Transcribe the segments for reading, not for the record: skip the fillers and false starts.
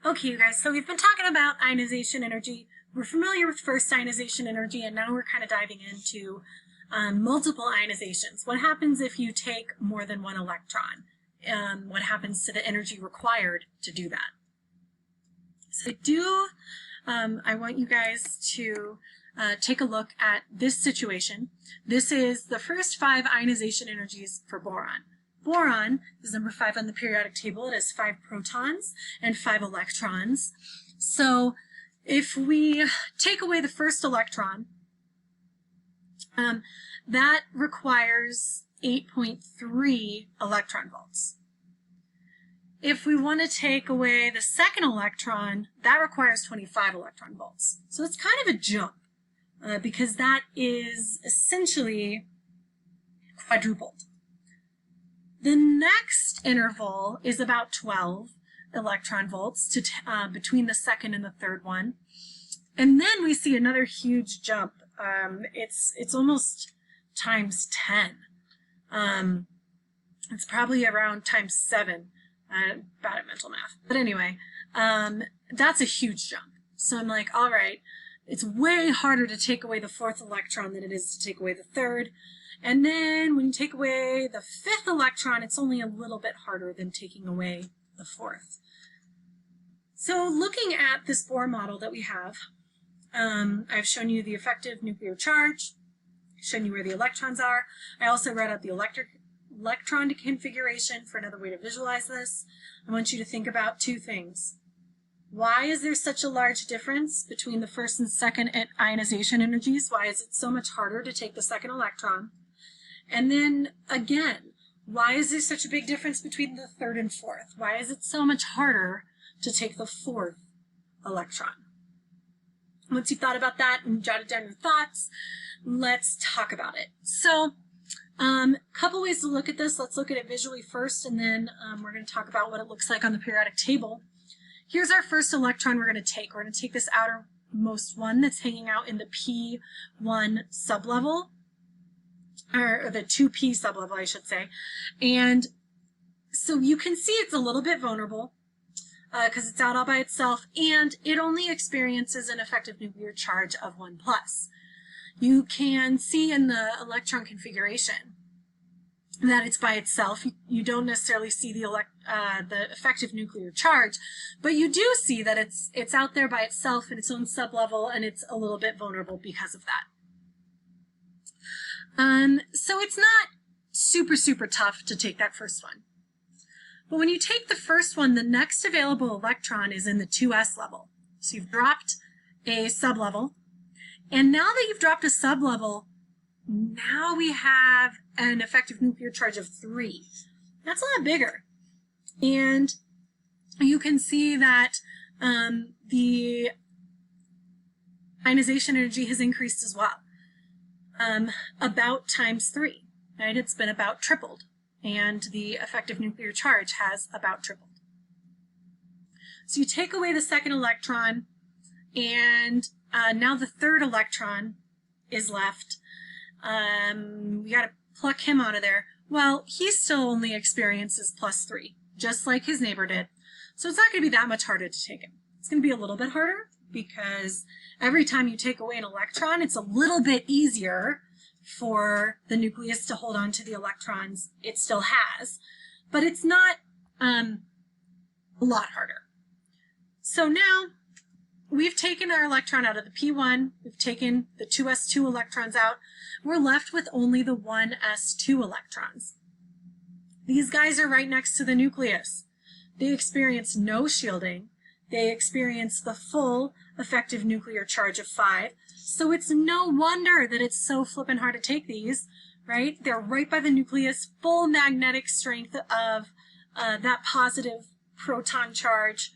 Okay, you guys, so we've been talking about ionization energy. We're familiar with first ionization energy, and now we're kind of diving into multiple ionizations. What happens if you take more than one electron? What happens to the energy required to do that? So I want you guys to take a look at this situation. This is the first 5 ionization energies for boron. Boron is number 5 on the periodic table. It has 5 protons and 5 electrons. So if we take away the first electron, that requires 8.3 electron volts. If we want to take away the second electron, that requires 25 electron volts. So it's kind of a jump because that is essentially quadrupled. The next interval is about 12 electron volts between the second and the third one. And then we see another huge jump. It's almost times 10. It's probably around times 7. Bad at mental math. But anyway, that's a huge jump. So I'm like, all right, it's way harder to take away the 4th electron than it is to take away the 3rd. And then when you take away the 5th electron, it's only a little bit harder than taking away the 4th. So looking at this Bohr model that we have, I've shown you the effective nuclear charge, shown you where the electrons are. I also wrote out the electron configuration for another way to visualize this. I want you to think about 2 things. Why is there such a large difference between the first and second ionization energies? Why is it so much harder to take the second electron? And then again, why is there such a big difference between the 3rd and 4th? Why is it so much harder to take the 4th electron? Once you've thought about that and jotted down your thoughts, let's talk about it. So, couple ways to look at this. Let's look at it visually first, and then we're going to talk about what it looks like on the periodic table. Here's our first electron we're going to take. We're going to take this outermost one that's hanging out in the P1 sublevel, or the 2p sublevel, I should say. And so you can see it's a little bit vulnerable because it's out all by itself, and it only experiences an effective nuclear charge of 1+. You can see in the electron configuration that it's by itself. You don't necessarily see the effective nuclear charge, but you do see that it's out there by itself in its own sublevel, and it's a little bit vulnerable because of that. So it's not super tough to take that first one. But when you take the first one, the next available electron is in the 2s level. So you've dropped a sublevel. And now that you've dropped a sublevel, now we have an effective nuclear charge of 3. That's a lot bigger. And you can see that the ionization energy has increased as well, about times 3, right? It's been about tripled, and the effective nuclear charge has about tripled. So you take away the second electron, and now the 3rd electron is left. We got to pluck him out of there. Well, he still only experiences +3, just like his neighbor did. So it's not going to be that much harder to take him. It's going to be a little bit harder because every time you take away an electron, it's a little bit easier for the nucleus to hold on to the electrons it still has, but it's not a lot harder. So now we've taken our electron out of the P1, we've taken the 2s2 electrons out, we're left with only the 1s2 electrons. These guys are right next to the nucleus. They experience no shielding. They experience the full effective nuclear charge of 5. So it's no wonder that it's so flippin' hard to take these, right? They're right by the nucleus, full magnetic strength of that positive proton charge.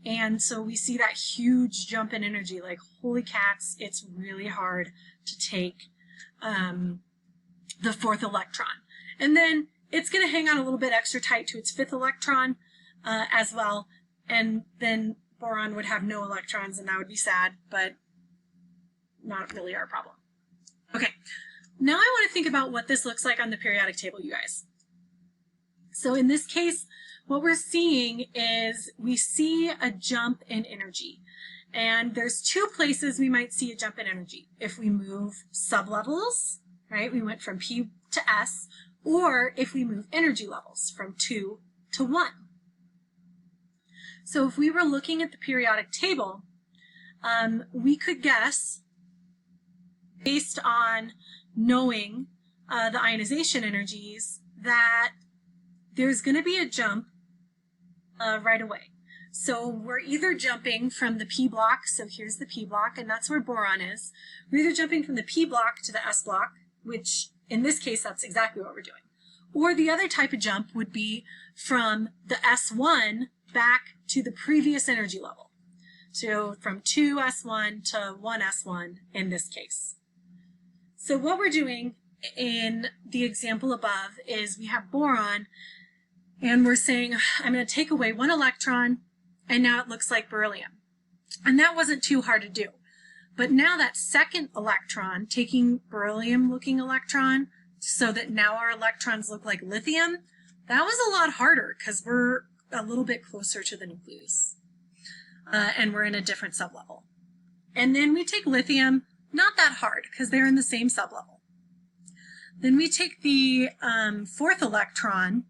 And so we see that huge jump in energy, like, holy cats, it's really hard to take the 4th electron. And then it's going to hang on a little bit extra tight to its 5th electron as well. And then boron would have no electrons, and that would be sad, but not really our problem. Okay, now I want to think about what this looks like on the periodic table, you guys. So in this case, what we're seeing is we see a jump in energy. And there's two places we might see a jump in energy. If we move sublevels, right, we went from P to S, or if we move energy levels from 2 to 1. So if we were looking at the periodic table, we could guess, based on knowing the ionization energies, that there's going to be a jump right away. So we're either jumping from the P block, so here's the P block, and that's where boron is. We're either jumping from the P block to the S block, which in this case, that's exactly what we're doing. Or the other type of jump would be from the S1 back to the previous energy level. So from 2S1 to 1S1 in this case. So what we're doing in the example above is we have boron, and we're saying, I'm going to take away one electron, and now it looks like beryllium. And that wasn't too hard to do. But now that second electron, taking beryllium-looking electron, so that now our electrons look like lithium, that was a lot harder because we're a little bit closer to the nucleus. And we're in a different sublevel. And then we take lithium, not that hard because they're in the same sublevel. Then we take the fourth electron,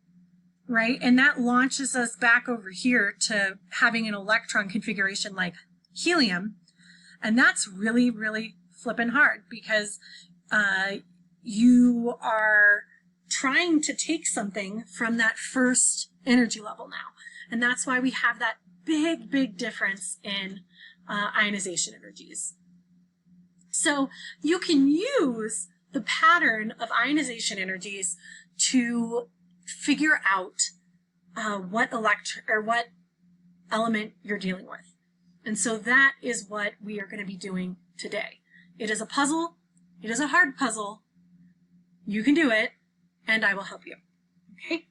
right, and that launches us back over here to having an electron configuration like helium. And that's really, really flippin' hard because you are trying to take something from that first energy level now. And that's why we have that big, big difference in ionization energies. So you can use the pattern of ionization energies to figure out what element you're dealing with. And so that is what we are going to be doing today. It is a puzzle. It is a hard puzzle. You can do it, and I will help you. Okay?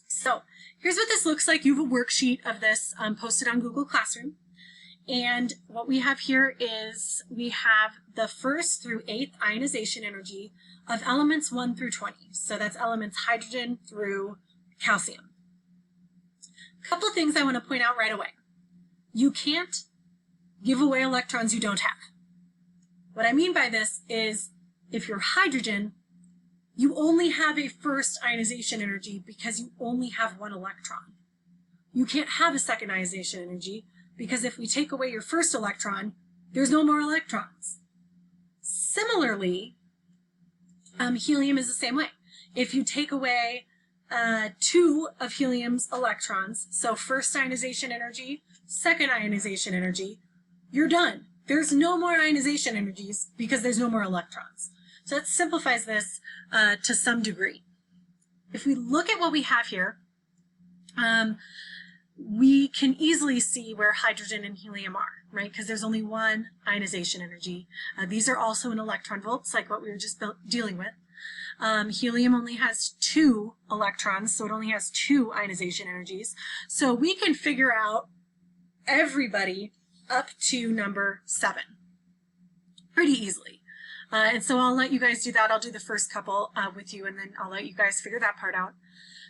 So here's what this looks like. You have a worksheet of this posted on Google Classroom. And what we have here is we have the 1st through 8th ionization energy of elements 1 through 20. So that's elements hydrogen through calcium. A couple of things I want to point out right away. You can't give away electrons you don't have. What I mean by this is if you're hydrogen, you only have a first ionization energy because you only have one electron. You can't have a second ionization energy because if we take away your first electron, there's no more electrons. Similarly, helium is the same way. If you take away 2 of helium's electrons, so first ionization energy, second ionization energy, you're done. There's no more ionization energies because there's no more electrons. So that simplifies this to some degree. If we look at what we have here, we can easily see where hydrogen and helium are, right? Because there's only one ionization energy. These are also in electron volts, like what we were just dealing with. Helium only has 2 electrons, so it only has 2 ionization energies. So we can figure out everybody up to number 7 pretty easily. And so I'll let you guys do that. I'll do the first couple with you, and then I'll let you guys figure that part out.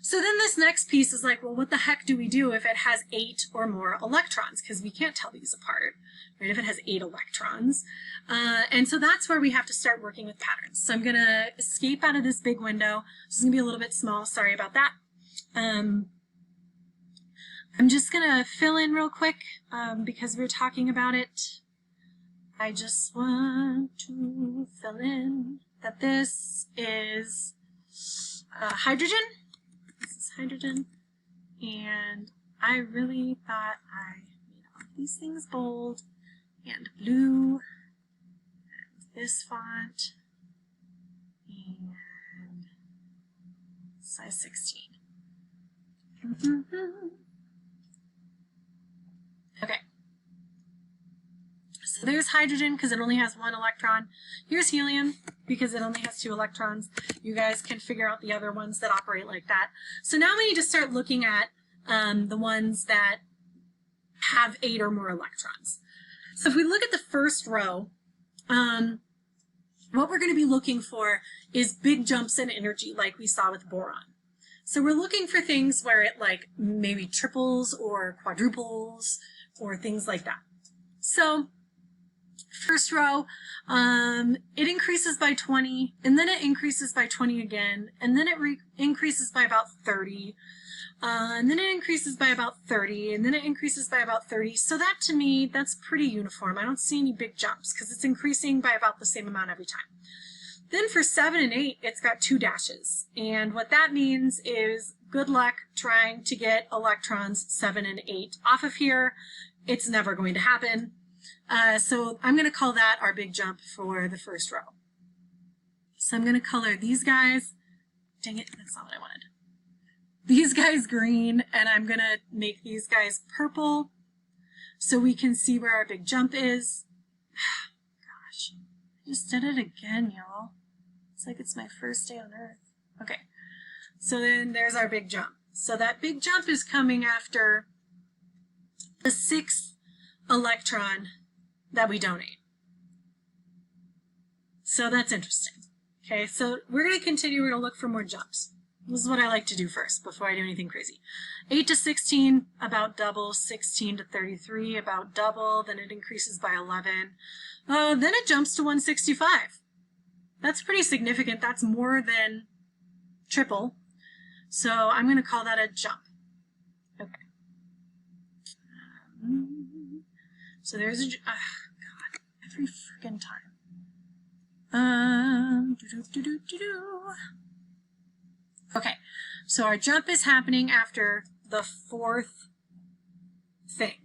So then this next piece is like, well, what the heck do we do if it has 8 or more electrons? Because we can't tell these apart, right, if it has 8 electrons. And so that's where we have to start working with patterns. So I'm going to escape out of this big window. This is going to be a little bit small. Sorry about that. I'm just going to fill in real quick because we're talking about it. I just want to fill in that this is hydrogen. This is hydrogen. And I really thought I made all these things bold and blue. And this font. And size 16. Okay. So there's hydrogen because it only has 1 electron. Here's helium because it only has 2 electrons. You guys can figure out the other ones that operate like that. So now we need to start looking at the ones that have 8 or more electrons. So if we look at the first row, what we're going to be looking for is big jumps in energy like we saw with boron. So we're looking for things where it like maybe triples or quadruples or things like that. So first row, it increases by 20, and then it increases by 20 again, and then it increases by about 30, and then it increases by about 30, and then it increases by about 30. So that, to me, that's pretty uniform. I don't see any big jumps because it's increasing by about the same amount every time. Then for 7 and 8, it's got 2 dashes, and what that means is good luck trying to get electrons 7 and 8 off of here. It's never going to happen. So I'm going to call that our big jump for the first row. So I'm going to color these guys, dang it, that's not what I wanted. These guys green, and I'm going to make these guys purple so we can see where our big jump is. Gosh, I just did it again, y'all. It's like it's my first day on Earth. Okay, so then there's our big jump. So that big jump is coming after the 6th electron that we donate. So that's interesting. Okay, so we're going to continue. We're going to look for more jumps. This is what I like to do first before I do anything crazy. 8 to 16, about double. 16 to 33, about double. Then it increases by 11. Then it jumps to 165. That's pretty significant. That's more than triple. So I'm going to call that a jump. Okay. So there's a, God, every freaking time. Okay, so our jump is happening after the 4th thing.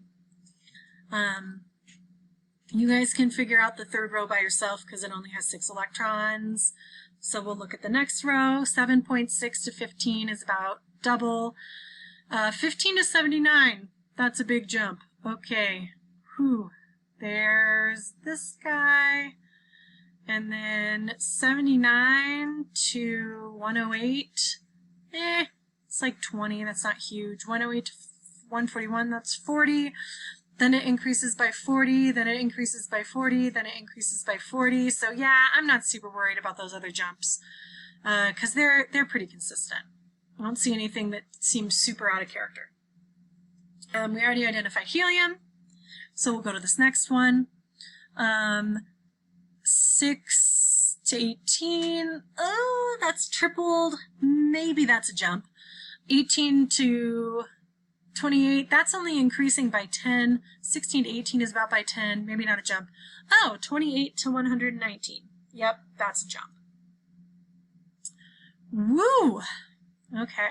You guys can figure out the 3rd row by yourself because it only has 6 electrons. So we'll look at the next row. 7.6 to 15 is about double. 15 to 79, that's a big jump. Okay, whew. There's this guy. And then 79 to 108, it's like 20, that's not huge. 108 to 141, that's 40. Then it increases by 40, then it increases by 40, then it increases by 40. So yeah, I'm not super worried about those other jumps because they're pretty consistent. I don't see anything that seems super out of character. We already identified helium, so we'll go to this next one. 6 to 18, oh, that's tripled. Maybe that's a jump. 18 to 28, that's only increasing by 10. 16 to 18 is about by 10, maybe not a jump. Oh, 28 to 119. Yep, that's a jump. Woo! Okay.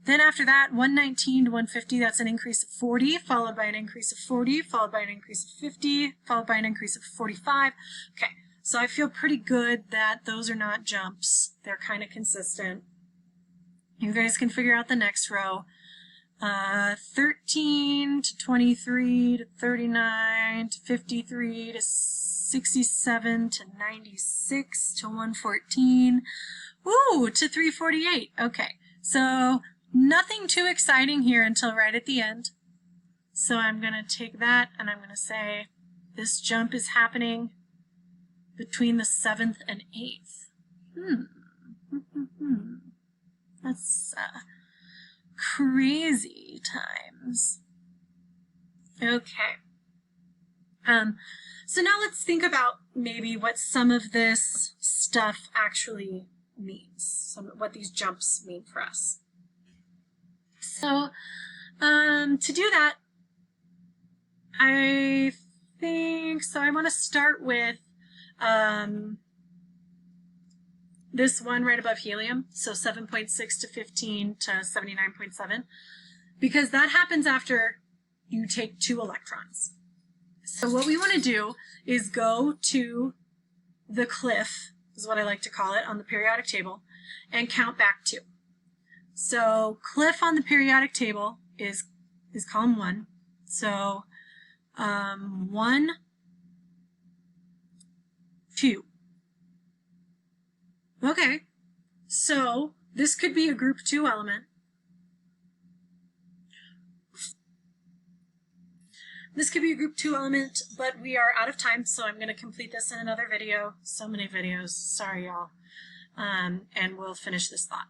Then after that, 119 to 150, that's an increase of 40, followed by an increase of 40, followed by an increase of 50, followed by an increase of 45. Okay, so I feel pretty good that those are not jumps. They're kind of consistent. You guys can figure out the next row. 13 to 23 to 39 to 53 to 67 to 96 to 114. Ooh, to 348. Okay, so nothing too exciting here until right at the end. So I'm going to take that and I'm going to say this jump is happening between the 7th and 8th. That's crazy times. Okay. So now let's think about maybe what some of this stuff actually means, what these jumps mean for us. So to do that, I think, so I want to start with this one right above helium, so 7.6 to 15 to 79.7, because that happens after you take 2 electrons. So what we want to do is go to the cliff, is what I like to call it, on the periodic table, and count back 2. So cliff on the periodic table is column 1. So 1, 2. Okay, so this could be a group 2 element. This could be a group 2 element, but we are out of time, so I'm going to complete this in another video. So many videos, sorry y'all, and we'll finish this thought.